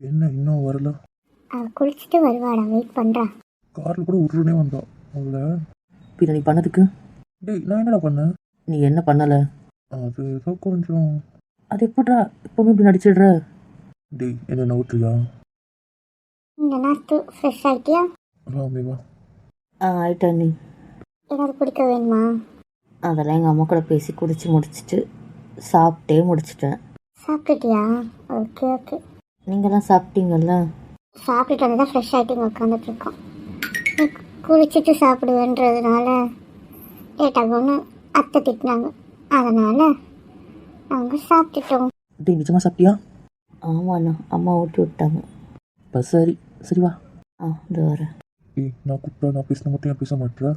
என்ன இன்னும் வரல? அவள் குளிச்சுட்டு வருவாடா, வெயிட் பண்ணுறா. காரில் கூட உருனே வந்தா அவள. பின்ன நீ பண்ணதுக்கு டேய் நான் என்னடா பண்ணேன்? நீ என்ன பண்ணலை? அது ஏதோ கொஞ்சம். அது எப்படா எப்பவுமே இப்படி நடிச்சிடுற? டேய் என்ன நவுத்துறியா? இந்த நாத்து ஃப்ரெஷ் ஆகிட்டியா? ராமே வா. ஆயிட்டா நீ. ஏதாவது குடிக்க வேணுமா? அதெல்லாம் எங்கள் அம்மா கூட பேசி குடிச்சு முடிச்சிட்டு சாப்பிட்டே முடிச்சிட்டேன். சாப்பிட்டுட்டியா? Okay okay. நீங்களாம் சாப்பிட்டீங்கல்ல? சாப்பிட்டுட்டு வந்து தான் ஃப்ரெஷ் ஆகிட்டு இங்கே உட்காந்துட்ருக்கோம். நீ குளிச்சுட்டு சாப்பிடுவேன்றதுனால லேட்டாகும்னு அத்தை திட்டினாங்க, அதனால் நாங்கள் சாப்பிட்டுட்டோம். டேய் நிஜமாக சாப்பிட்டியா? ஆமாண்ணா, அம்மா ஊட்டி விட்டாங்க. இப்போ சரி சரி வா. இது வரேன். ஏய் நான் கூப்பிட்டா நான் பேசின மட்டும் ஏன் பேச மாட்டேற?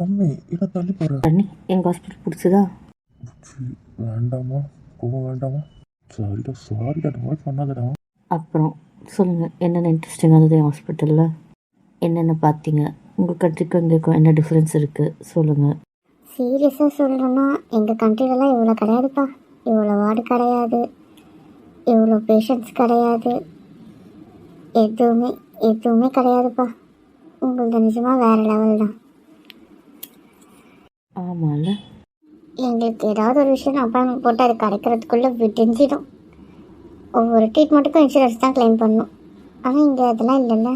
அம்மே என்ன தள்ளி போகிற? பண்ணி எங்கள் ஹாஸ்பிட்டல் பிடிச்சதா? வேண்டாமா, கோவம் வேண்டாமா. சாரிடா அந்த மாதிரி பண்ணாதடா. அப்புறம் சொல்லுங்கள், என்னென்ன இன்ட்ரெஸ்டிங்கானது என் ஹாஸ்பிட்டலில்? என்னென்ன பார்த்தீங்க? உங்கள் கண்ட்ரிக்கும் எங்களுக்கும் என்ன டிஃப்ரென்ஸ் இருக்குது சொல்லுங்கள். சீரியஸாக சொல்லணும்னா எங்கள் கண்ட்ரிலலாம் இவ்வளோ கிடையாதுப்பா. இவ்வளோ வார்டு கிடையாது, இவ்வளோ பேஷண்ட்ஸ் கிடையாது, எதுவுமே கிடையாதுப்பா. உங்களது நிஜமாக வேறு லெவல் தான். ஆமாம்ல. எங்களுக்கு ஏதாவது ஒரு விஷயம் அப்பாயின்மெண்ட் போட்டு அது கிடைக்கிறதுக்குள்ளே விடிஞ்சிடும். ஒவ்வொரு ட்ரீட்மெண்ட்டுக்கும் இன்சூரன்ஸ் தான் க்ளைம் பண்ணணும். ஆனால் இங்கே அதெல்லாம் இல்லைல்ல.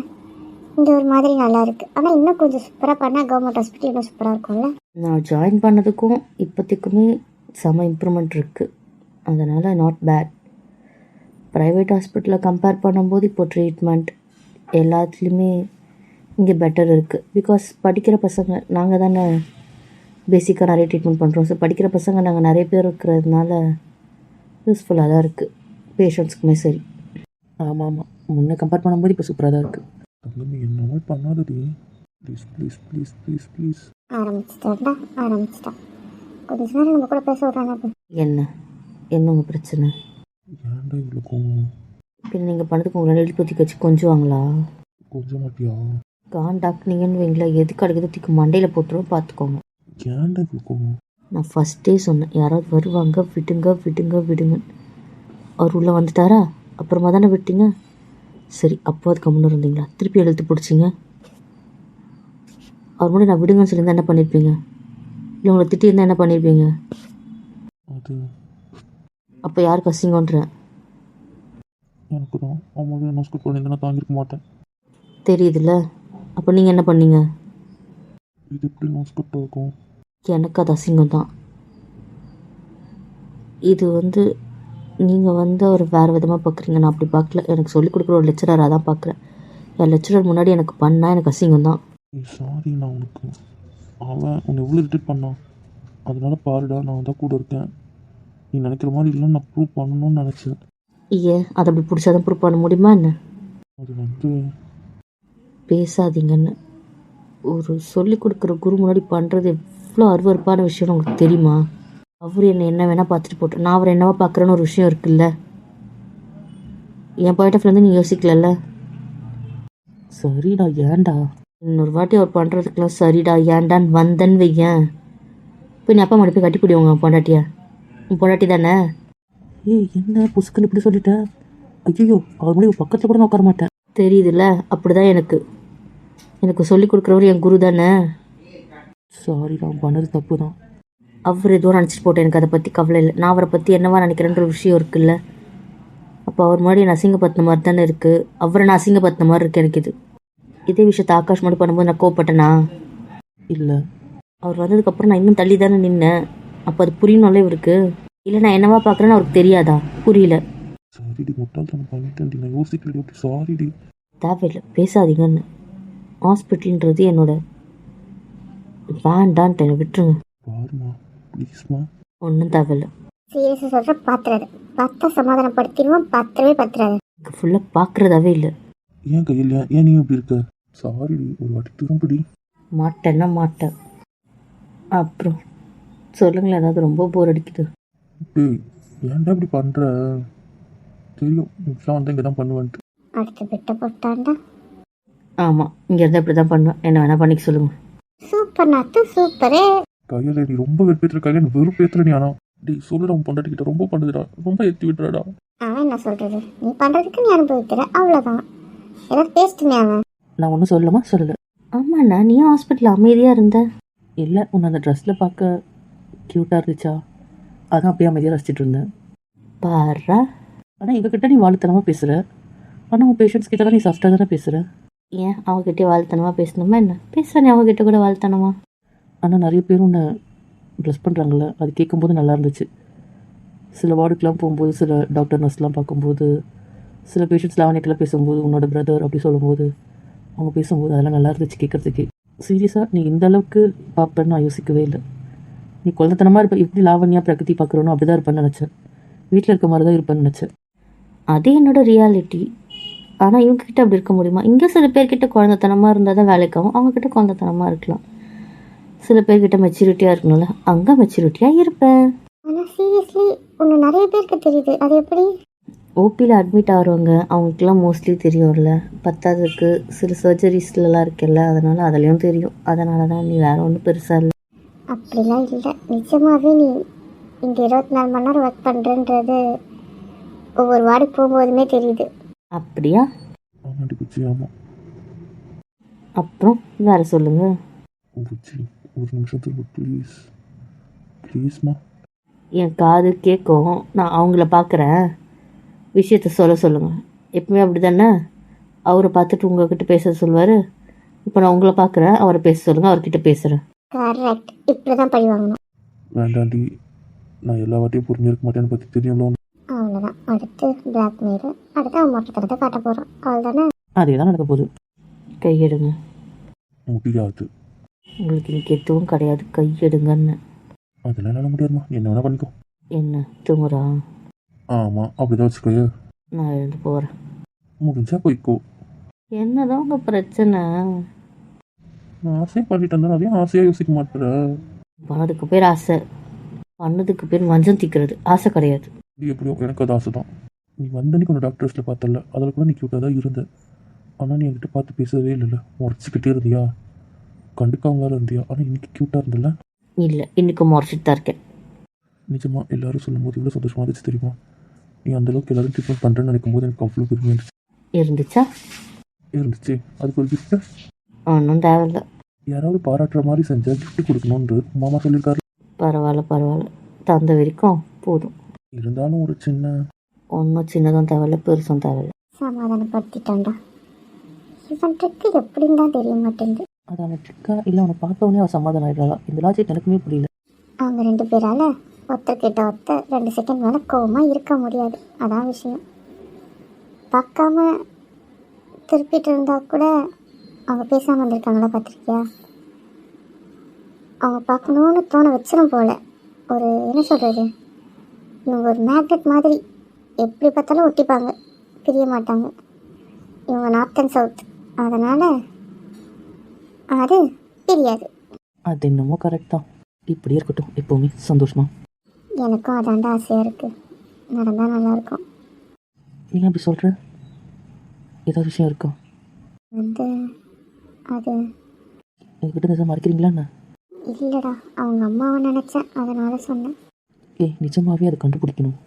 இங்கே ஒரு மாதிரி நல்லா இருக்குது. ஆனால் இன்னும் கொஞ்சம் சூப்பராக பண்ணால் கவர்மெண்ட் ஹாஸ்பிட்டல் இன்னும் சூப்பராக இருக்கும்ல. நான் ஜாயின் பண்ணதுக்கும் இப்போதைக்குமே செம இம்ப்ரூவ்மெண்ட் இருக்குது. அதனால் நாட் பேட். ப்ரைவேட் ஹாஸ்பிட்டலில் கம்பேர் பண்ணும்போது இப்போது ட்ரீட்மெண்ட் எல்லாத்துலேயுமே இங்கே பெட்டர் இருக்குது. பிகாஸ் படிக்கிற பசங்க நாங்கள் தானே பேசிக்காக நிறைய ட்ரீட்மெண்ட் பண்ணுறோம். ஸோ படிக்கிற பசங்க நாங்கள் நிறைய பேர் இருக்கிறதுனால யூஸ்ஃபுல்லாக தான் இருக்குது பேஷண்ட்ஸ்க்குமே. சரி. ஆமாம் ஆமாம், முன்னே கம்பேர் பண்ணும்போது இப்போ சூப்பராக தான் இருக்குது. தங்கமே என்னமோ பண்ணாதடி. Please please please please please. ஆரம்பிச்சிட்டான். கொஞ்சம் நேரம் நம்ம கூட பேச விட்றாங்க. என்ன உங்கள் பிரச்சனை? ஏன்டா இவ்வளோ கோவம்? பின்ன நீங்கள் பண்ணதுக்கு உங்களை எழுப்பத்தி வச்சு கொஞ்சுவாங்களா? கொஞ்சம் மாட்டியா? காண்டாக்டிங்கன்னு வைங்களா, எதுக்கு அடிக்கிறது தூக்கி மண்டையில் போட்டுருவோம், பார்த்துக்கோங்க. ஏன்டா இவ்வளோ கோவம்? நான் ஃபஸ்ட்டே சொன்னேன், யாராவது வருவாங்க, விடுங்க விடுங்க விடுங்க. அவர் உள்ளே வந்துட்டாரா? அப்புறமா தானே விட்டீங்க. சரி, அப்போ அது கம்முன்னு இருந்தீங்களா? திருப்பி எழுத்து பிடிச்சிங்க. அவர் முன்னாடி நான் விடுங்கன்னு சொல்லியிருந்தா என்ன பண்ணியிருப்பீங்க? இல்லை உங்களை திட்டியிருந்தா என்ன பண்ணியிருப்பீங்க? அது அப்போ யாருக்கு அசிங்கன்றேன்? எனக்கு தான் அவங்க நோஸ்கட் பண்ணியிருந்தா நான் தாங்கியிருக்க மாட்டேன். தெரியுதுல்ல. அப்போ நீங்கள் என்ன பண்ணீங்க? இது எப்படி நோஸ்கட்டாக இருக்கும்? எனக்கு அது அசிங்கம் தான். இது நீங்கள் அவர் வேறு விதமாக பார்க்குறீங்க. நான் அப்படி பார்க்கல. எனக்கு சொல்லிக் கொடுக்குற ஒரு லெக்சராக தான் பார்க்குறேன். என் லெக்சரர் முன்னாடி எனக்கு பண்ணால் எனக்கு அசிங்கம் தான். சாரி, நான் உனக்கு அவன் உன்னை எவ்வளோ இரிட்டேட் பண்ணான். அதனால பாருடா, நான் தான் கூட இருக்கேன். நீ நினைக்கிற மாதிரி இல்லை, நான் ப்ரூவ் பண்ணணும்னு நினச்சேன். ஏன் அதை அப்படி பிடிச்சாதான் ப்ரூவ் பண்ண முடியுமா என்ன? அது பேசாதீங்கன்னு ஒரு சொல்லிக் கொடுக்குற குரு முன்னாடி பண்ணுறது எவ்வளோ அருவருப்பான விஷயம்னு உங்களுக்கு தெரியுமா? அவர் என்ன வேணால் பார்த்துட்டு போட்டோம், நான் அவர் என்னவா பார்க்குறேன்னு ஒரு விஷயம் இருக்குல்ல. என் பாயிண்ட் ஆஃப் வியூ நீங்கள் யோசிக்கலல்ல. சரிடா ஏன்டா இன்னொரு வாட்டி அவர் பண்ணுறதுக்கெல்லாம் சரிடா ஏன்டான்னு வந்தேன்னு வையன். இப்போ நீ அப்பா மாடி போய் கட்டி பிடிவாங்க பொண்டாட்டியா? உன் பொண்டாட்டி தானே? ஏய் என்ன புசுக்குன்னு இப்படி சொல்லிட்டேன்? ஐயோ, அவர் முன்னாடி பக்கத்தில் கூட நான் உட்கார மாட்டேன். தெரியுதுல்ல, அப்படிதான் எனக்கு சொல்லிக் கொடுக்குறவர் என் குரு தானே. சாரி, நான் பண்ணது தப்பு தான். அவர் எதுவும் நினச்சிட்டு போட்டேன், எனக்கு அதை பற்றி கவலை இல்லை. நான் அவரை பற்றி என்னவா நினைக்கிறேன்ற ஒரு விஷயம் இருக்குல்ல. அப்போ அவர் முன்னாடி நான் அசிங்கப்படுத்தின மாதிரி தானே இருக்குது. அவரை நான் அசிங்கப்படுத்தின மாதிரி இருக்குது எனக்கு. இதே விஷயத்தை ஆகாஷ் மட்டும் பண்ணும்போது நான் கோவப்பட்டேனா? இல்லை. அவர் வந்ததுக்கப்புறம் நான் இன்னும் தள்ளி தானே நின்னேன். அப்போ அது புரியணும்ல இவருக்கு. இல்லை நான் என்னவா பார்க்குறேன்னு அவருக்கு தெரியாதா? புரியல. சாரிடி, முட்டாள்தனம் பண்ணிட்டேன்டி, நான் யோசிக்கலடி. அப்படி சாரிடி. தேவையில்லை, பேசாதீங்கன்னு. ஹாஸ்பிட்டல்ன்றது என்னோட வேண்டான்ட்டு என்னை விட்டுருங்க. பாருமா ப்ளீஸ்மா. ஒன்றும் தேவையில்லை. சீரியஸாக சொல்கிற பாத்துறாது. பார்த்தா சமாதானப்படுத்திடுவோம், பாத்துறாது. எனக்கு ஃபுல்லாக பார்க்குறதாவே இல்லை. ஏன் கையில் ஏன் நீ எப்படி இருக்க? சாரிடி, ஒரு வாட்டி திரும்படி. மாட்டேன்னா மாட்டேன். அப்புறம் சொல்லுங்களேன், ஏதாவது ரொம்ப போர் அடிக்குது. டேய் ஏன்டா இப்படி பண்ணுற? தெரியும் இப்படிலாம் வந்து இங்கே தான் பண்ணுவேன்ட்டு. அடுத்து விட்ட போட்டாண்டா. ஆமாம், இங்கே இருந்தால் இப்படி தான் பண்ணுவேன். என்ன வேணால் பண்ணிக்க சொல்லுங்கள். சூப்பர் நாத்து, சூப்பரே. கையில் நீ ரொம்ப வெறுப்பேற்றுற கையில் வெறுப்பேற்றுற நீ. ஆனால் டேய் சொல்லுடா, உன் பொண்டாட்டிக்கிட்ட ரொம்ப பண்ணுதுடா, ரொம்ப ஏற்றி விட்டுறாடா. அவன் என்ன நான் சொல்கிறது? நீ பண்ணுறதுக்கு நீ அனுபவிக்கிற, அவ்வளோதான். ஏதாவது பேசிட்டுமே அவன். நான் ஒன்றும் சொல்லமா சொல்லலை. ஆமாண்ணா, நீயும் ஹாஸ்பிட்டலில் அமைதியாக இருந்த. இல்லை, உன்னை அந்த ட்ரெஸ்ஸில் பார்க்க க்யூட்டாக இருந்துச்சா, அதான் அப்படியே அமைதியாக ரசிச்சிட்டு இருந்தேன். பாரா. ஆனால் எங்ககிட்ட நீ வாழ்த்தனமாக பேசுகிற, ஆனால் உன் பேஷண்ட்ஸ் கிட்ட தான் நீ சாஃப்டாக தானே பேசுகிற. ஏன் அவங்ககிட்டே வாழ்த்தனமாக பேசணுமா என்ன? பேசுகிறேன் அவங்ககிட்ட கூட வாழ்த்தனமா. ஆனால் நிறைய பேர் உன்னை ட்ரெஸ் பண்ணுறாங்கள, அது கேட்கும்போது நல்லா இருந்துச்சு. சில வார்டுக்கெலாம் போகும்போது, சில டாக்டர் நர்ஸ்லாம் பார்க்கும்போது, சில பேஷண்ட்ஸ் லாவணிக்கெல்லாம் பேசும்போது, உன்னோட பிரதர் அப்படி சொல்லும்போது, அவங்க பேசும்போது அதெல்லாம் நல்லா இருந்துச்சு கேட்குறதுக்கு. சீரியஸாக நீ இந்த அளவுக்கு பார்ப்பேன்னு நான் யோசிக்கவே இல்லை. நீ குழந்தைத்தனமாக இருப்ப, எப்படி லாவண்யா பிரகதி பார்க்குறோன்னு அப்படி தான் இருப்பேன்னு நினச்சேன். வீட்டில் இருக்க மாதிரி தான் இருப்பேன்னு நினச்சேன். அது என்னோட ரியாலிட்டி. ஆனால் இவங்ககிட்ட அப்படி இருக்க முடியுமா? இங்கே சில பேர்கிட்ட குழந்தைத்தனமாக இருந்தால் தான் வேலைக்காகும், அவங்கக்கிட்ட குழந்தைத்தனமாக இருக்கலாம். சில பேர்கிட்ட மெச்சூரிட்டியாக இருக்கணும்ல, அங்கே மெச்சூரிட்டியாக இருப்பேன். ஆனால் சீரியஸ்லி உன்னை நிறைய பேருக்கு தெரியுது, அது எப்படி? ஓபியில் அட்மிட் ஆகிறவங்க அவங்களுக்குலாம் மோஸ்ட்லி தெரியும்ல. பத்தாவதுக்கு சில சர்ஜரிஸ்லாம் இருக்குல்ல, அதனால் அதுலேயும் தெரியும். அதனால தான் நீ வேறு ஒன்றும் பெருசாக இல்லை. அப்படிலாம் இல்லை, நிஜமாகவே நீ இங்கே 24 மணி நேரம் ஒர்க் பண்ணுறன்றது ஒவ்வொரு வார்டுக்கு போகும்போதுமே தெரியுது. அப்படியா? ஆமாடி புச்சி, ஆமாம். அப்புறம் வேறு சொல்லுங்கள். புச்சி ஒரு நிமிஷத்துக்கு ப்ளீஸ் ப்ளீஸ்மா. என் காது கேட்கும், நான் அவங்கள பார்க்குறேன், விஷயத்த சொல்லுங்கள். எப்பவுமே அப்படி தானே? அவரை பார்த்துட்டு உங்ககிட்ட பேச சொல்லுவார். இப்போ நான் உங்களை பார்க்குறேன், அவரை பேச சொல்லுங்கள், அவர்கிட்ட பேசுகிறேன். கரெக்ட், இப்படி தான் பழி வாங்கணும். வேண்டாண்டி, நான் எல்லா வாட்டியும் புரிஞ்சிருக்க மாட்டேன்னு பற்றி தெரியும்ல. அவ்வளோதான். அடுத்து பிளாக்மெயில், அடுத்து அவன் மொட்டத்தனத்தை காட்ட போகிறான், அவ்வளோதானே? அதே தான் நடக்க போகுது. கையெடுங்க. முடியாது. உங்களுக்கு இன்னைக்கு எதுவும் கிடையாது, கையெடுங்கன்னு. அதெல்லாம் என்னால் முடியாதுமா, நீ என்ன வேணால் பண்ணிக்கோ. என்ன தூங்குறா? ஆமாம், அப்படிதான் வச்சுக்கோயே. நான் எழுந்து போகிறேன். முடிஞ்சா போய்க்கோ. என்னதான் உங்கள் பிரச்சனை? நான் ஆசையாக பண்ணிட்டு இருந்தேன், அதையும் ஆசையாக யோசிக்க மாட்டேன். பண்ணதுக்கு பேர் ஆசை, பண்ணதுக்கு பேர் மஞ்சள் தீக்கிறது ஆசை கிடையாது. இது எப்படியோ எனக்கு அது ஆசை தான். நீ வந்தன்னைக்கு ஒன்று டாக்டர்ஸில் பார்த்தல, அதில் கூட நீ க்யூட்டாக தான் இருந்த. ஆனால் நீ என்கிட்ட பார்த்து பேசவே இல்லைல்ல, முறைச்சிக்கிட்டே இருந்தியா, கண்டுக்காம வேறு இருந்தியா. ஆனால் இன்னைக்கு க்யூட்டாக இருந்தில்ல. இல்லை, இன்னைக்கு முறைச்சிட்டு தான் இருக்கேன். நிஜமாக எல்லாரும் சொல்லும்போது இவ்வளோ சந்தோஷமாக இருந்துச்சு தெரியுமா? நீ அந்தளவுக்கு எல்லாரும் ட்ரீட்மெண்ட் பண்ணுறேன்னு நினைக்கும் போது எனக்கு அவ்வளோ பெருமையாக இருந்துச்சு. இருந்துச்சா? இருந்துச்சு. அதுக்கு ஒரு கிஃப்ட்டு ஒன்றும் தேவையில்லை. யாராவது பாராட்டுற மாதிரி செஞ்சால் கிஃப்ட் கொடுக்கணுன்று மாமா சொல்லியிருக்காரு. பரவாயில்ல, தந்த வரைக்கும் போதும். இருந்தாலும் ஒரு சின்ன ஒன்றும் சின்னதும் தேவையில்ல, பெருசும் தேவையில்லை. சமாதானப்படுத்திட்டான்டா. இவன் ட்ரிக்கு எப்படின்னு தான் தெரிய மாட்டேங்குது. அது அவன் ட்ரிக்கா இல்லை அவனை பார்த்தவொடனே அவன் சமாதானம் ஆகிடலாம். இந்த லாஜிக் எனக்குமே புரியல. அவங்க 2 பேரால் ஒருத்தர் கிட்ட ஒருத்தர் 2 செகண்ட் மேலே கோவமாக இருக்க முடியாது, அதான் விஷயம். பார்க்காம திருப்பிட்டு இருந்தால் கூட அவங்க பேசாமல் வந்திருக்காங்களா, பார்த்துருக்கியா? அவங்க பார்க்கணுன்னு தோண வச்சிடும் போல். ஒரு என்ன சொல்கிறது, இவங்க ஒரு மேக்னெட் மாதிரி எப்படி பார்த்தாலும் ஒட்டிப்பாங்க, பிரிய மாட்டாங்க. இவங்க நார்த் அண்ட் சவுத், அதனால் அது பிரியாது. அது என்னமோ கரெக்ட் தான். இப்படி இருக்கட்டும், எப்போவுமே சந்தோஷமா. எனக்கும் அதாண்டா ஆசையாக இருக்குது, நடந்தால் நல்லாயிருக்கும். நீ அப்படி சொல்கிற? ஏதாவது விஷயம் இருக்கா? வந்து அது என்கிட்ட நிஜம் மறைக்கிறீங்களா என்ன? இல்லைடா, அவங்க அம்மாவை நினச்சேன், அதனால் சொன்னேன். நிஜமாகவே அதை கண்டுபிடிக்கணும்.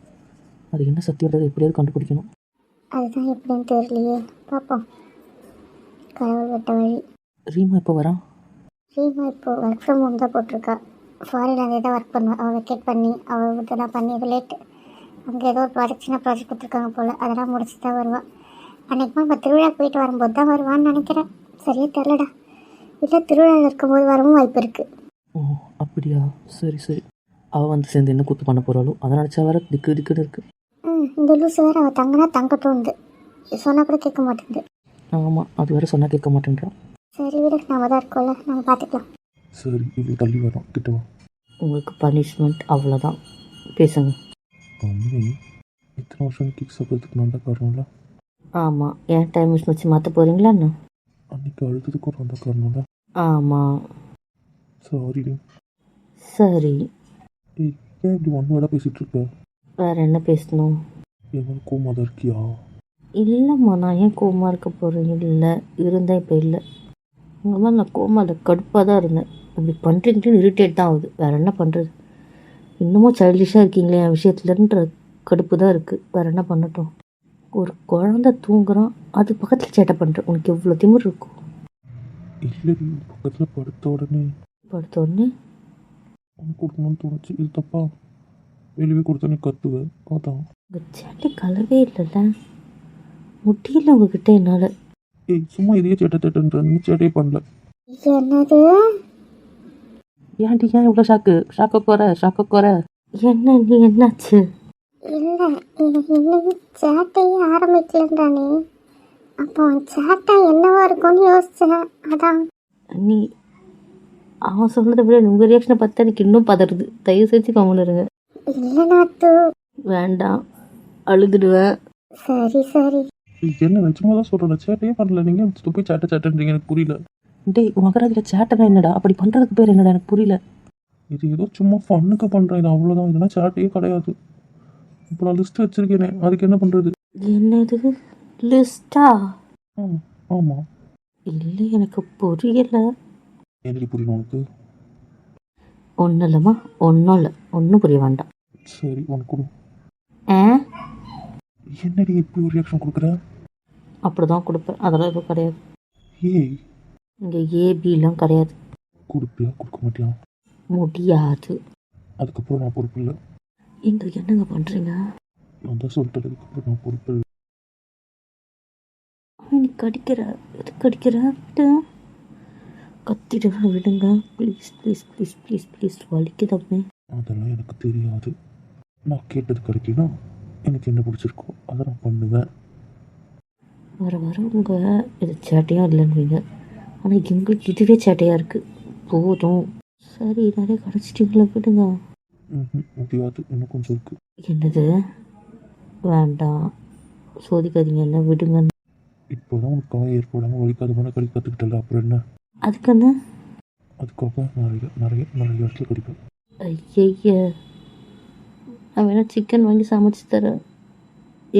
அது என்ன சத்தியன்றது எப்படியாவது கண்டுபிடிக்கணும். அதுதான் எப்படின்னு தெரியலையே, பார்ப்போம். கடவுள் விட்ட வழி. ரீமா எப்போ வரா? ரீமா இப்போது ஒர்க் ஃப்ரம் ஹோம் தான் போட்டிருக்கா. ஃபாரின் அதே தான் ஒர்க் பண்ணுவாள். அவள் வெக்கேட் பண்ணி அவள் இதெல்லாம் பண்ணி இது லேட்டு. அங்கே ஏதோ ஒரு ப்ராஜெக்ட், சின்ன ப்ராஜெக்ட் கொடுத்துருக்காங்க போல், அதெல்லாம் முடிச்சு தான் வருவாள். அன்றைக்குமா நம்ம திருவிழா போயிட்டு வரும்போது தான் வருவான்னு நினைக்கிறேன், சரியா தெரிலடா. இல்லை திருவிழாவில் இருக்கும்போது வரவும் வாய்ப்பு இருக்குது. ஓ அப்படியா, சரி. அவள் வந்து சேர்ந்து என்ன கூத்து பண்ண போகிறாளோ அதை நினச்சா வேற திக்குன்னு இருக்குது. இந்த லூஸ் வேறு அவள் தங்கினா தங்கட்டும்ந்து சொன்னால் கூட கேட்க மாட்டேங்குது. ஆமாம், அது வேறு சொன்னால் கேட்க மாட்டேன்றான். சரி விடு, நம்ம தான் இருக்கோம்ல, நம்ம பார்த்துக்கலாம். சரி, இவ்வளோ தள்ளி வரோம், கிட்டவா. உங்களுக்கு பனிஷ்மெண்ட் அவ்வளோதான், பேசுங்க. அம்மி, இத்தனை வருஷம் கிக் சாப்பிட்றதுக்கு நான் தான் காரணம்ல. ஆமாம், ஏன் டைம் மிஷின் வச்சு மாற்ற போகிறீங்களா என்ன? அன்றைக்கி அழுத்ததுக்கும் நான் தான் காரணம்ல. ஆமாம். சாரி. சரி, ஏய், ஏன் இப்படி ஒன் வேர்டாக பேசிகிட்டு இருக்க? வேறு என்ன பேசணும்? என் கோமா தான் இருக்கியா? இல்லைம்மா, நான் ஏன் கோமா இருக்க போகிறேன்? இல்லை, இருந்தேன், இப்போ இல்லை. உங்கள் மாதிரி நான் கோமாவில் கடுப்பாக தான் இருந்தேன். அப்படி பண்ணுறீங்களேன்னு இரிட்டேட் தான் ஆகுது. வேறு என்ன பண்ணுறது? இன்னமும் சைல்டிஷாக இருக்கீங்களே என் விஷயத்துலன்ற கடுப்பு தான் இருக்குது. வேறு என்ன பண்ணட்டும்? ஒரு குழந்தை தூங்குறான், அது பக்கத்தில் சேட்டை பண்ணுற உனக்கு எவ்வளோ திமிரு இருக்கும்? இல்லடி பக்கத்தில் படுத்த உடனே படுத்த உடனே உனக்கு கொடுக்கணும்னு தோணுச்சு. இது தப்பா? வெளியே கொடுத்தோன்னே கத்துவேன். அதான். உங்கள் சேட்டை கலவே இல்லைல்ல, முடியல உங்ககிட்ட என்னால். ஏய் சும்மா இதையே சேட்டை சேட்டைன்ற நீ சேட்டையே பண்ணல. என்னது? ஏன்டி ஏன் இவ்வளோ ஷாக்க குறை. என்ன நீ என்னாச்சு? இல்லை, எனக்கு இன்னும் சேட்டையே ஆரம்பிக்கலன்றானே. அப்போ சேட்டை என்னவா இருக்கும்னு யோசிச்சேன். அதான். நீ அவன் சொல்கிறத விட உங்கள் ரியாக்ஷனை பார்த்தா எனக்கு இன்னும் பதறுது. தயவு செஞ்சு கவனம் இருங்க. இல்லை நாத்து. வேண்டாம், அழுதுடுவேன். சரி சரி. என்ன நிஜமா தான் சொல்கிறேன், சேட்டையே பண்ணல. நீங்கள் போய் சேட்டை சேட்டைன்றீங்க, எனக்கு புரியல. டேய் மகராஜில் சேட்டைனா என்னடா? அப்படி பண்ணுறதுக்கு பேர் என்னடா? எனக்கு புரியல. இது ஏதோ சும்மா ஃபன்னுக்கு பண்ணுறேன், இது அவ்வளோதான். இதெல்லாம் சேட்டையே கிடையாது. இப்போ நான் லிஸ்ட் வச்சுருக்கேனே, அதுக்கு என்ன பண்ணுறது? என்னது லிஸ்டா? ஆமாம். இல்லை எனக்கு புரியலை. எனக்கு புரியணும் உனக்கு? ஒன்றும் இல்லைம்மா, ஒன்றும் இல்லை, ஒன்றும் புரிய வேண்டாம். சரி உனக்கு கொடு. ஆ என்னடி இப்படி ஒரு ரியாக்ஷன் கொடுக்குற? அப்படி தான் கொடுப்பேன், அதெல்லாம் எதுவும் கிடையாது. ஏய் இங்கே ஏபிலாம் கிடையாது. கொடுப்பியா கொடுக்க மாட்டியா? முடியாது. அதுக்கப்புறம் நான் பொறுப்பு இல்லை. இங்கே என்னங்க பண்ணுறீங்க? நான் தான் சொல்லிட்டேன், அதுக்கப்புறம் நான் பொறுப்பு இல்லை. நீ கடிக்கிற, எது கடிக்கிற? விடு, கத்திடுவேன், விடுங்க please please please please please, வலிக்குதப்பே. அதெல்லாம் எனக்கு தெரியாது. நான் கேட்டது கிடைக்குன்னா எனக்கு என்ன பிடிச்சிருக்கோ அதை நான் பண்ணுவேன். வர வர உங்கள் இது சேட்டையாக இல்லைன்னுவீங்க, ஆனால் எங்களுக்கு இதுவே சேட்டையாக இருக்குது. போதும், சரி நிறைய கடிச்சிட்டிங்களா, விடுங்க. முடியாது, இன்னும் கொஞ்சம் இருக்குது. என்னது? வேண்டாம், சோதிக்காதீங்க என்ன, விடுங்க. இப்போ தான் உனக்கு காயம் ஏற்படாமல் வலிக்காத மாதிரி கடி கற்றுக்கிட்டல, அப்புறம் என்ன? அதுக்கு என்ன? அதுக்காக நிறைய நிறைய நிறைய இடத்துல கடிப்பேன். ஐய, நான் வேணா சிக்கன் வாங்கி சமைச்சு தரேன்,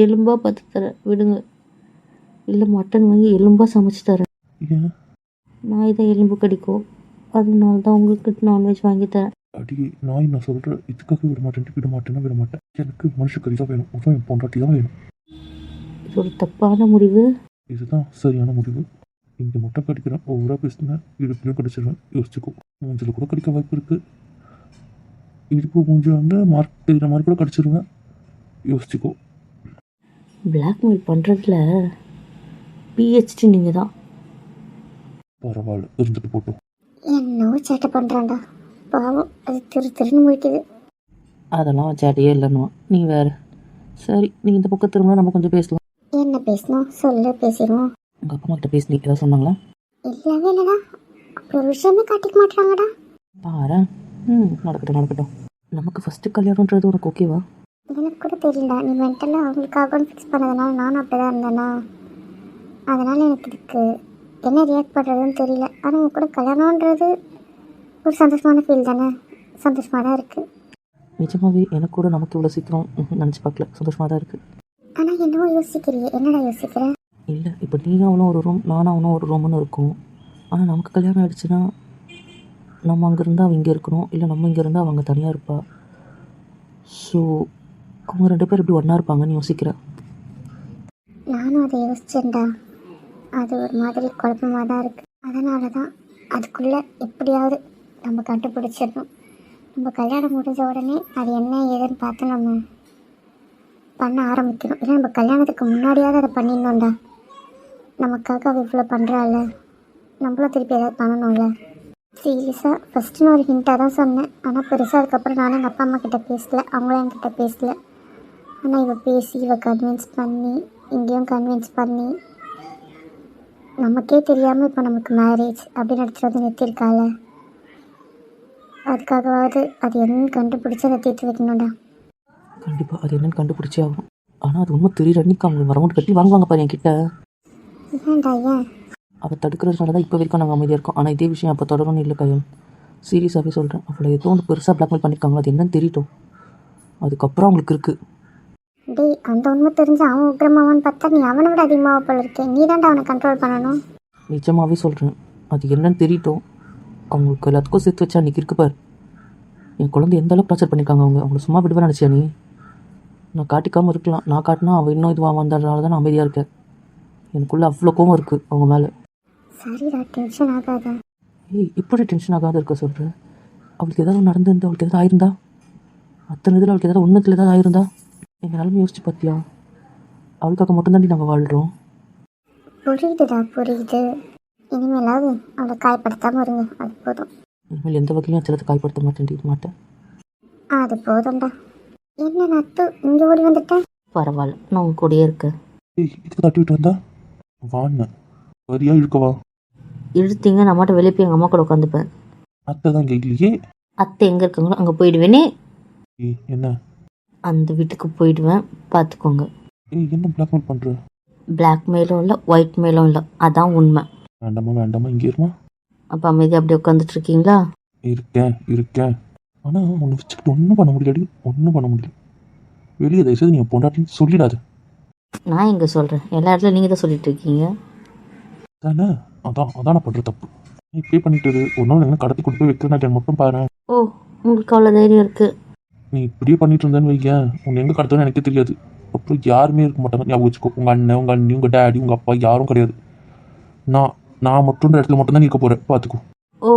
எலும்பாக பார்த்து தரேன், விடுங்க. இல்லை மட்டன் வாங்கி எலும்பாக சமைச்சு தரேன். ஏன்? நாய் தான் எலும்பு கடிக்கும், அதனால தான் உங்களுக்கு நான்வெஜ் வாங்கி தரேன். அடி நாய், நான் சொல்கிறேன் இதுக்காக விட மாட்டேன்ட்டு விட மாட்டேன்னா விட மாட்டேன். எனக்கு மனுஷ கறி தான் வேணும், அதான் என் பொண்டாட்டி தான் வேணும். இது ஒரு தப்பான முடிவு. இதுதான் சரியான முடிவு. இங்கே முட்டை கடிக்கிறேன், ஒவ்வொரு பேசுனேன், இடுப்புலையும் கடிச்சிடுவேன். யோசிச்சுக்கோ, மூஞ்சில் கூட கடிக்க வாய்ப்பு இருக்குது. இடுப்பு மூஞ்சி வந்து மார்க் தெரிகிற மாதிரி கூட கடிச்சிருவேன். யோசிச்சுக்கோ. பிளாக்மெயில் பண்ணுறதுல பிஹெச்டி நீங்கள் தான். பரவாயில்ல, இருந்துட்டு போட்டோம். என்னவோ சேட்டை பண்ணுறான்டா, பாவம். அது திருன்னு முடிக்குது. அதெல்லாம் சேட்டையே இல்லைன்னு நீ வேறு. சரி, நீங்கள் இந்த பக்கம் திரும்ப நம்ம கொஞ்சம் பேசலாம். என்ன பேசணும் சொல்லு, பேசிடுவோம். உங்கள் அப்பா அம்மா கிட்ட பேசி ஏதாவது சொன்னாங்களா? இல்லவே இல்லைடா, அப்படி ஒரு விஷயமே காட்டிக்க மாட்டாங்கடா. பாரு, நடக்கட்டும். நமக்கு ஃபஸ்ட்டு கல்யாணன்றது உனக்கு ஓகேவா? எனக்கு கூட தெரியல, நீ மென்டலாக அவங்களுக்காக ஃபிக்ஸ் பண்ணதுனால நானும் அப்படி தான் இருந்தேனா, அதனால் எனக்கு இதுக்கு என்ன ரியாக்ட் பண்ணுறதுன்னு தெரியல. ஆனால் உங்க கூட கல்யாணன்றது ஒரு சந்தோஷமான ஃபீல் தானே, சந்தோஷமாக தான் இருக்குது. நிஜமாவே எனக்கு கூட நமக்கு இவ்வளோ சீக்கிரம் நினச்சி பார்க்கல, சந்தோஷமாக தான் இருக்குது. ஆனால் என்னவோ யோசிக்கிறியே, என்னடா யோசிக்கிற? இல்லை, இப்போ நீயும் அவனும் ஒரு ரூம், நானும் அவனும் ஒரு ரூம்னு இருக்கும். ஆனால் நமக்கு கல்யாணம் ஆகிடுச்சுன்னா நம்ம அங்கே இருந்தால் அவன் இங்கே இருக்கணும், இல்லை நம்ம இங்கே இருந்தால் அவங்க தனியாக இருப்பா. ஸோ அவங்க 2 பேர் இப்படி ஒன்றா இருப்பாங்கன்னு யோசிக்கிறேன். நானும் அதை யோசிச்சேன்டா, அது ஒரு மாதிரி குழப்பமாக தான் இருக்குது. அதனால தான் அதுக்குள்ளே எப்படியாவது நம்ம கண்டுபிடிச்சிடணும். நம்ம கல்யாணம் முடிஞ்ச உடனே அது என்ன ஏதுன்னு பார்த்து நம்ம பண்ண ஆரம்பிக்கணும். இல்லை நம்ம கல்யாணத்துக்கு முன்னாடியாவது அதை பண்ணிடணும்டா. நமக்காக அவள் இவ்வளோ பண்ணுறாள், நம்மளும் திருப்பி ஏதாவது பண்ணணும்ல. சீரியஸாக ஃபஸ்ட்டு நான் ஒரு ஹிண்ட்டாக தான் சொன்னேன், ஆனால் பெருசாக அதுக்கப்புறம் நானும் எங்கள் அப்பா அம்மா கிட்டே பேசலை, அவங்களும் என்கிட்ட பேசலை. ஆனால் இவள் பேசி இவள் கன்வின்ஸ் பண்ணி இங்கேயும் கன்வின்ஸ் பண்ணி நமக்கே தெரியாமல் இப்போ நமக்கு மேரேஜ் அப்படின்னு எடுத்துகிட்டு வந்து நிறுத்திருக்காள். அதுக்காகவாவது அது என்னன்னு கண்டுபிடிச்சி அதை தீர்த்து வைக்கணும்டா. கண்டிப்பாக அது என்னன்னு கண்டுபிடிச்சே ஆகும். ஆனால் அது உண்மை தெரியல, அன்றைக்கி அவங்க வரமௌண்ட் கட்டி வாங்குவாங்க பாரு என்கிட்ட. ஏன்டா ஏன்? அவள் தடுக்கிறதுனால தான் இப்போ வரைக்கும் நாங்கள் அமைதியாக இருக்கோம். ஆனால் இதே விஷயம் அப்போ தொடரணும்னு இல்லை கையில். சீரியஸாகவே சொல்கிறேன், அவளை ஏதோ ஒன்று பெருசாக பிளாக்மெயில் பண்ணியிருக்காங்களோ, அது என்னன்னு தெரியட்டும், அதுக்கப்புறம் அவங்களுக்கு இருக்குது. டேய், அந்த உண்மை தெரிஞ்சு அவன் உக்கிரமாவான்னு பார்த்தா நீ அவனை விட அதிகமாக போல இருக்கேன். நீ தான்டா அவனை கண்ட்ரோல் பண்ணணும். நிஜமாகவே சொல்கிறேன், அது என்னன்னு தெரியட்டும். அவங்களுக்கு எல்லாத்துக்கும் சேர்த்து வச்சா அன்றைக்கி இருக்கு பார். என் குழந்தை எந்த அளவுக்கு டார்ச்சர் பண்ணியிருக்காங்க, அவங்கள சும்மா விடுவேன் நினச்சியா நீ? நான் காட்டிக்காமல் இருக்கலாம். நான் காட்டினா அவள் இன்னும் இதுவாக வந்ததுனால தான் நான் அமைதியாக இருக்கேன். எனக்குள்ளே அவ்வளோ கோவம் இருக்குது அவங்க மேலே. சரிடா, டென்ஷன் ஆகாத. ஏய், எப்படி டென்ஷன் ஆகாத இருக்க சொல்கிறேன்? அவளுக்கு ஏதாவது நடந்திருந்தா, அவளுக்கு ஏதாவது ஆயிருந்தா, அத்தனை இதில் அவளுக்கு ஏதாவது ஒன்றுத்தில் ஏதாவது ஆயிருந்தா, எங்கள் நிலமை யோசிச்சு பார்த்தியா? அவளுக்காக மட்டும்தாண்டி நாங்கள் வாழ்கிறோம். புரியுதுடா, புரியுது. இனிமேலாவது அவளை காயப்படுத்தாமல் இருங்க, அது போதும். இனிமேல் எந்த வகையிலும் சிலத்தை காயப்படுத்த மாட்டேன். அது போதும்டா. என்ன நத்து இங்கே ஓடி வந்துட்டேன்? பரவாயில்ல, நான் உங்க கூடயே இருக்கேன். ஏய், இதுக்கு தட்டி விட்டு வந்தா வான்னு வரியா இழுக்கவா? இழுத்தீங்க, நான் மட்டும் வெளியே போய் எங்கள் அம்மா கூட உட்காந்துப்பேன். அத்தை தான் இங்கே இல்லையே. அத்தை எங்கே இருக்காங்களோ அங்கே போயிடுவேனே. ஏய் என்ன? அந்த வீட்டுக்கு போயிடுவேன், பார்த்துக்கோங்க. ஏய் என்ன பிளாக்மெயில் பண்ணுற? பிளாக்மெயிலும் இல்லை, ஒயிட் மெயிலும் இல்லை, அதான் உண்மை. வேண்டாமா இங்கே இருமா. அப்போ அமைதியாக அப்படியே உட்காந்துட்டு இருக்கீங்களா? இருக்கேன். ஆனால் ஒன்று வச்சுக்கிட்டு ஒன்றும் பண்ண முடியல. வெளியே தயவுசெய்து நீங்கள் பொண்டாட்டின்னு சொல்லிடாது. நான் எங்கே சொல்கிறேன், எல்லா இடத்துல நீங்கள் தான் சொல்லிட்டு இருக்கீங்க தானே? அதான் நான் பண்ணுற தப்பு. நீ இப்படியே பண்ணிட்டு ஒரு நாள் என்ன கடத்தி கொண்டு போய் வைக்கிறேன் மட்டும் பாரு. ஓ, உங்களுக்கு அவ்வளோ தைரியம் இருக்குது. நீ இப்படியே பண்ணிட்டு இருந்தேன்னு வைக்கேன், உன்னை எங்கே கடத்தணும்னு எனக்கே தெரியாது. அப்புறம் யாருமே இருக்க மாட்டாங்க. ஞாபகம் வச்சுக்கோ, உங்கள் அண்ணன், உங்கள் அண்ணி, உங்கள் டேடி, உங்கள் அப்பா யாரும் கிடையாது. நான் மட்டும் இந்த இடத்துல மட்டும் தான் நிற்க போகிறேன், பார்த்துக்கோ. ஓ,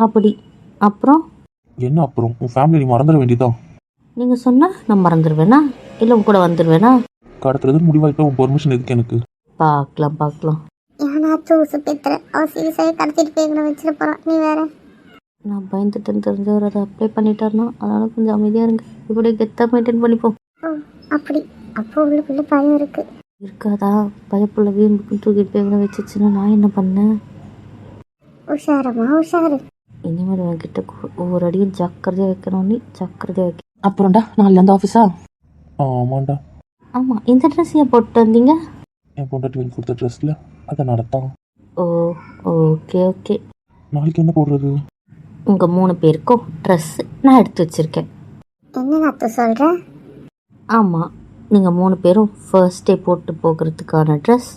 அப்படி. அப்புறம் என்ன அப்புறம்? உன் ஃபேமிலி நீ மறந்துட வேண்டியதான். நீங்கள் சொன்னால் நான் மறந்துடுவேனா, இல்லை உங்க கூட வந்துடுவேனா? கடத்துறதுன்னு முடிவாயிட்டா உன் பெர்மிஷன் எதுக்கு எனக்கு? பார்க்கலாம். ஏன்னா தூசு பேத்துற அவள் சீரியஸாகவே கடத்திட்டு போய் கூட வச்சுட்டு போகிறான். நீ வேற. நான் பயந்துட்டேன்னு தெரிஞ்சவர் அதை அப்ளை பண்ணிட்டாருன்னா, அதனால் கொஞ்சம் அமைதியாக இருங்க. இப்படி கெத்தாக மெயின்டைன் பண்ணிப்போம். ஓ அப்படி. அப்போ உள்ளுக்குள்ள பயம் இருக்குது. இருக்காதா? பயப்புள்ள வீம்புக்கு தூக்கிட்டு போய் கூட வச்சுச்சுன்னா நான் என்ன பண்ணேன்? உஷாரு. இனிமேல் என்கிட்ட ஒவ்வொரு அடியும் ஜாக்கிரதையாக வைக்கணும். நீ ஜாக்கிரதையாக வைக்க. அப்புறம்டா, நாளைலேருந்து ஆஃபீஸா? ஆமாண்டா. ஆமாம், இந்த ட்ரெஸ் ஏன் போட்டு வந்தீங்க? என் பொண்டாட்டி வாங்கி கொடுத்த ட்ரெஸ்ஸில் அதை நடத்தான். ஓ, ஓகே. நாளைக்கு என்ன போடுறது? உங்கள் 3 பேருக்கும் ட்ரெஸ்ஸு நான் எடுத்து வச்சுருக்கேன். என்ன நத்து சொல்கிற? ஆமாம், நீங்கள் 3 பேரும் ஃபர்ஸ்ட் டே போட்டு போகிறதுக்கான ட்ரெஸ்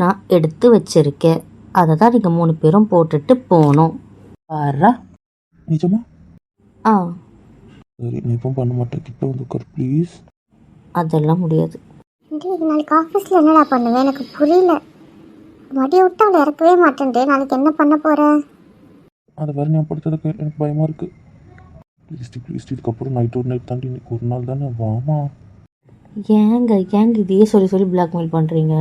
நான் எடுத்து வச்சுருக்கேன். அதை தான் நீங்கள் 3 பேரும் போட்டுட்டு போகணும். வர்றா? நிஜமா? ஆ, சரி, நீ எப்பவும் பண்ண மாட்டேன். கிட்ட வந்து உட்கார் ப்ளீஸ். அதெல்லாம் முடியாது. நாளைக்கு ஆஃபீஸில் என்னடா பண்ணுவேன்? எனக்கு புரியல. மடியை விட்டு அவளை இறக்கவே மாட்டேன்ட்டு. நாளைக்கு என்ன பண்ண போகிற? அதை வேறு நான் படுத்ததுக்கு எனக்கு பயமாக இருக்குது. ப்ளீஸ் இதுக்கப்புறம் நைட் தாண்டி இன்னைக்கு ஒரு நாள் தானே, வாமா. ஏங்க இதையே சொல்லி பிளாக்மெயில் பண்ணுறீங்க?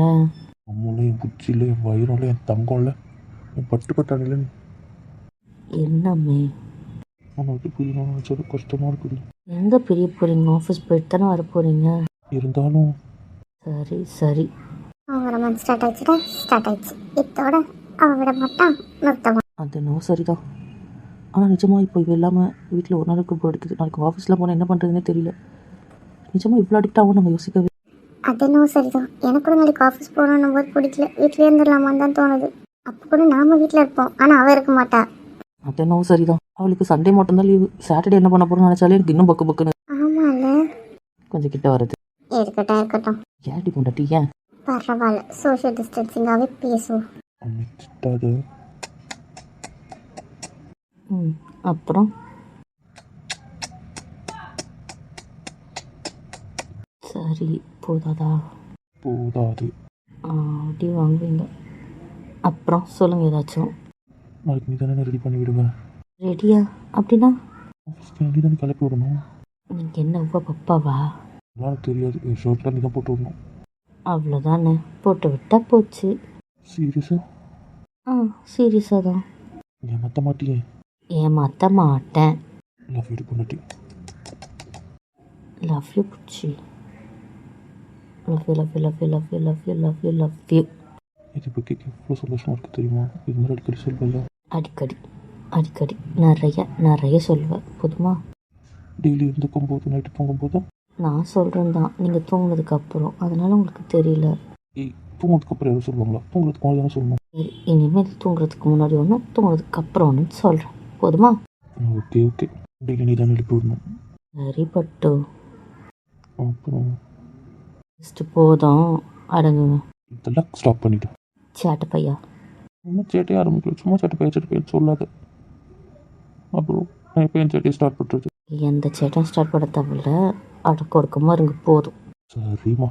அம்மாவில் என் புச்சியில், என் வயிறுல, என் தங்கம்ல, என் பட்டாணியில் என்னம்மே உன்னை விட்டு புரியணும்னு நினச்சது கஷ்டமாக இருக்குது. எங்கே பிரிய போகிறீங்க? ஆஃபீஸ் போயிட்டு தானே வர போகிறீங்க. இருந்தாலும் சரி. அவங்க ரொமான்ஸ் ஸ்டார்ட் ஆயிடுச்சு. இதோட அவன் விட மாட்டான், நிறுத்தமா. அது நோ சரிதான். ஆனால் நிஜமாக இப்போ இவ இல்லாமல் வீட்டில் ஒரு நாளுக்கு போர் அடிக்குது. நாளைக்கு ஆஃபீஸில் போனால் என்ன பண்ணுறதுனே தெரியல. நிஜமாக இவ்வளோ அடிக்ட் ஆகும் நம்ம யோசிக்கவே. அது என்னவோ சரிதான். எனக்கு கூட நாளைக்கு ஆஃபீஸ் போகணும் போது பிடிக்கல. வீட்டிலே இருந்துடலாமான்னு தான் தோணுது. அப்போ கூட நாம வீட்டில் இருப்போம், ஆனால் அவள் இருக்க மாட்டா. அது என்னவோ சரிதான். அவளுக்கு சண்டே மட்டும்தான் லீவு. சாட்டர்டே என்ன பண்ண போகிறோம்னு நினச்சாலே எனக்கு இன்னும் பக்குன்னு. ஆமாம்ல. கொஞ்சம் கிட்ட வருது. இருக்கட்டும். ஏடி பொண்டாட்டி ஏன்? பரவாயில்ல, சோஷியல் டிஸ்டன்சிங்காகவே பேசுவோம். அமைச்சிட்டாது. அப்புறம் சரி போதாது. அப்படி வாங்குவீங்க. அப்புறம் சொல்லுங்கள் ஏதாச்சும். நாளைக்கு நீ தானே ரெடி பண்ணி விடுவேன். ரெடியா? அப்படின்னா ஆஃபீஸ்க்கு நீ தானே கிளப்பி விடணும். நீங்கள் என்ன உப்பா பப்பாவா? எனக்கு தெரியாது. என் ஷர்ட்டில் நீ தான் போட்டு விடணும். அவ்வளோதானே, போட்டு விட்டா போச்சு. சீரியஸா? சீரியஸாக தான். ஏமாற்ற மாட்டியே? ஏமாற்ற மாட்டேன். லவ் யூ பொண்டாட்டி. லவ் யூ புச்சி. Love you. இது இப்போ கேட்க எவ்வளோ சந்தோஷமாக இருக்குது தெரியுமா? இது மாதிரி அடிக்கடி சொல்வேன். அடிக்கடி நிறைய சொல்லுவேன். போதுமா? டெய்லி இருந்துக்கும் போது, நைட்டு தூங்கும்போது நான் சொல்கிறேன் தான், நீங்கள் தூங்குனதுக்கு அப்புறம். அதனால் உங்களுக்கு தெரியல. தூங்குறதுக்கு அப்புறம் யாரும் சொல்லுவாங்களா? தூங்குறதுக்கு முன்னாடி தானே சொல்லணும். சரி, இனிமேல் தூங்குறதுக்கு முன்னாடி ஒன்று, தூங்குறதுக்கு அப்புறம் ஒன்று சொல்கிறேன். போதுமா? ஓகே. டெய்லி நீ தானே எழுப்பி விடணும். சரி பட்டு. அப்புறம் ஃபஸ்ட்டு போதும், அடங்குங்க. இதெல்லாம் ஸ்டாப் பண்ணிவிட்டு சேட்டை பையா. இன்னும் சேட்டையே ஆரம்பிக்கல. சும்மா சேட்டை பையன் சொல்லாத. அப்புறம் நான் இப்போ என் சேட்டையை ஸ்டார்ட் பண்ணுறது. எந்த சேட்டம் ஸ்டார்ட் பண்ண தேவையில்ல, அடக்க ஒடுக்கமாக இருங்க போதும். சரிம்மா